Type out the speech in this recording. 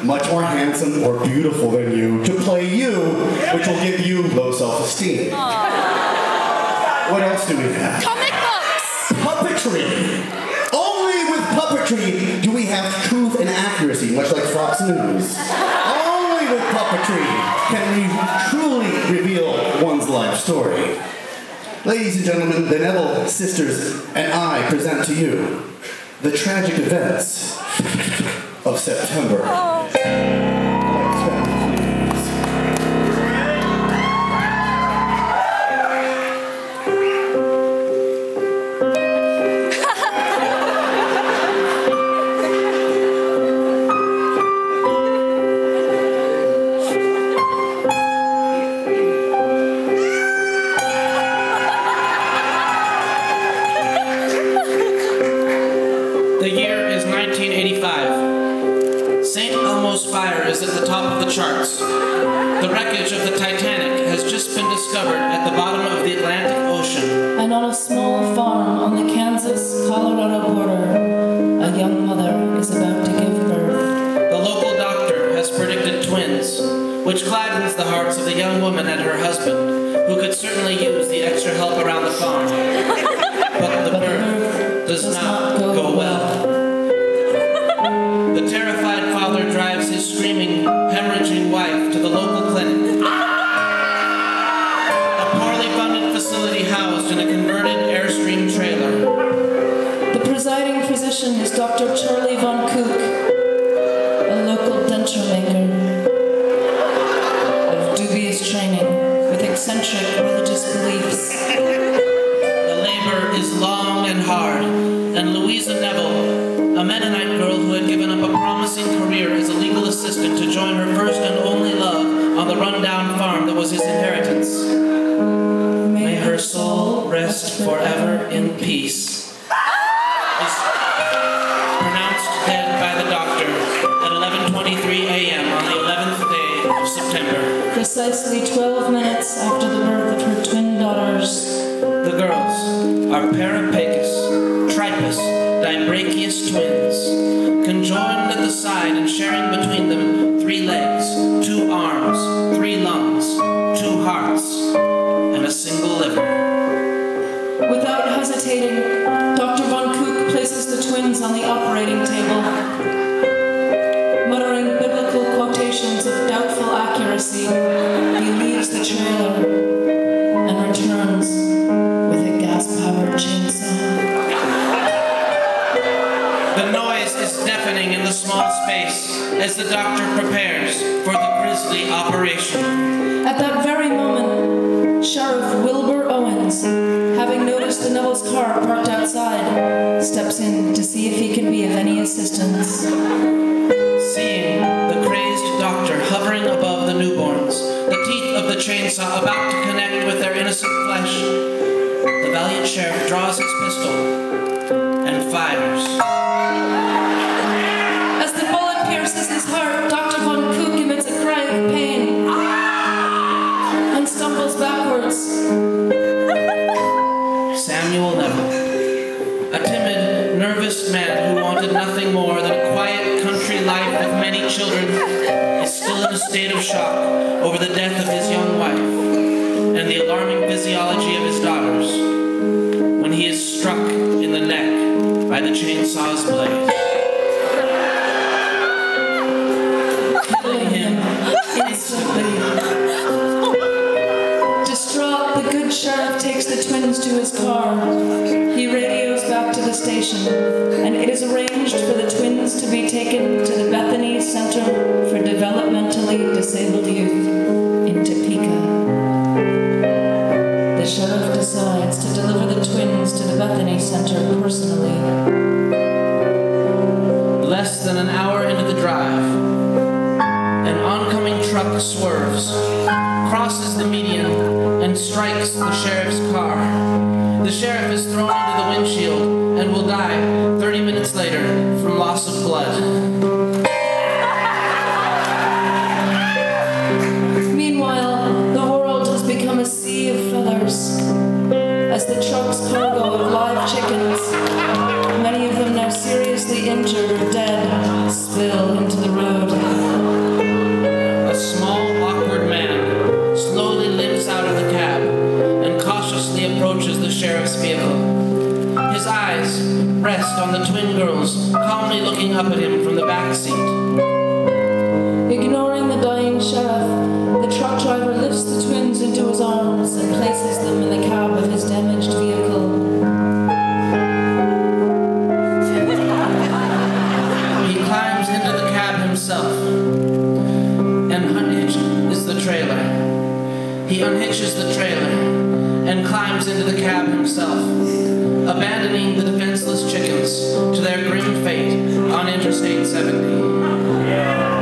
much more handsome or beautiful than you to play you, which will give you low self-esteem. What else do we have? Comic books! Puppetry! Only with puppetry do we have truth and accuracy, much like Fox News. Only with puppetry can we truly reveal one's life story. Ladies and gentlemen, the Neville sisters and I present to you the tragic events of September. Oh. The year is 1985. St. Elmo's fire is at the top of the charts. The wreckage of the Titanic has just been discovered at the bottom of the Atlantic Ocean. And on a small farm on the Kansas-Colorado border, a young mother is about to give birth. The local doctor has predicted twins, which gladdens the hearts of the young woman and her husband, who could certainly use the extra help around the farm. But the birth does not go well. The terrified father drives his screaming, hemorrhaging wife to the local clinic. A poorly funded facility housed in a converted Airstream trailer. The presiding physician is Dr. Charlie Von Kook, a local denture maker of dubious training with eccentric religious beliefs. The labor is long and hard, and Louisa Neville, a Mennonite girl who had given up a promising career as a legal assistant to join her first and only love on the rundown farm that was his inheritance. May her soul rest forever in peace. Is pronounced dead by the doctor at 11:23 a.m. on the 11th day of September. Precisely 12 minutes after the birth of her twin daughters. The girls are Parapechus, Tripus, Dibrachius twins, conjoined at the side and sharing between them 3 legs, 2 arms, 3 lungs, 2 hearts, and a single liver. Without hesitating, Dr. Von Kook places the twins on the operating table. Muttering biblical quotations of doubtful accuracy, he leaves the trailer and returns with a gas-powered chainsaw. The noise is deafening in the small space as the doctor prepares for the grisly operation. At that very moment, Sheriff Wilbur Owens, having noticed the Neville's car parked outside, steps in to see if he can be of any assistance. Seeing the crazed doctor hovering above the newborns, the teeth of the chainsaw about to connect with their innocent flesh, the valiant sheriff draws his pistol and fires. As the bullet pierces his heart, Dr. Von Kook emits a cry of pain and stumbles backwards. Samuel Neville, a timid, nervous man who wanted nothing more than a quiet country life with many children, is still in a state of shock over the death of his young wife and the alarming physiology of his daughters when he is struck in the neck by the chainsaw's blade. Killing him instantly. Distraught, the good sheriff takes the twins to his car. He radios back to the station, and it is arranged for the twins to be taken to the Bethany Center for Developmentally Disabled Youth in Topeka. The sheriff decides to deliver the twins to the Bethany Center personally. Less than an hour into the drive, an oncoming truck swerves, crosses the median, and strikes the sheriff's car. The sheriff is thrown into the windshield and will die 30 minutes later from loss of blood. Meanwhile, the world has become a sea of feathers. As the truck's cargo of live chickens, many of them now seriously injured or dead, spill into the road. himself. And is the trailer. He unhitches the trailer and climbs into the cab himself, abandoning the defenseless chickens to their grim fate on Interstate 70.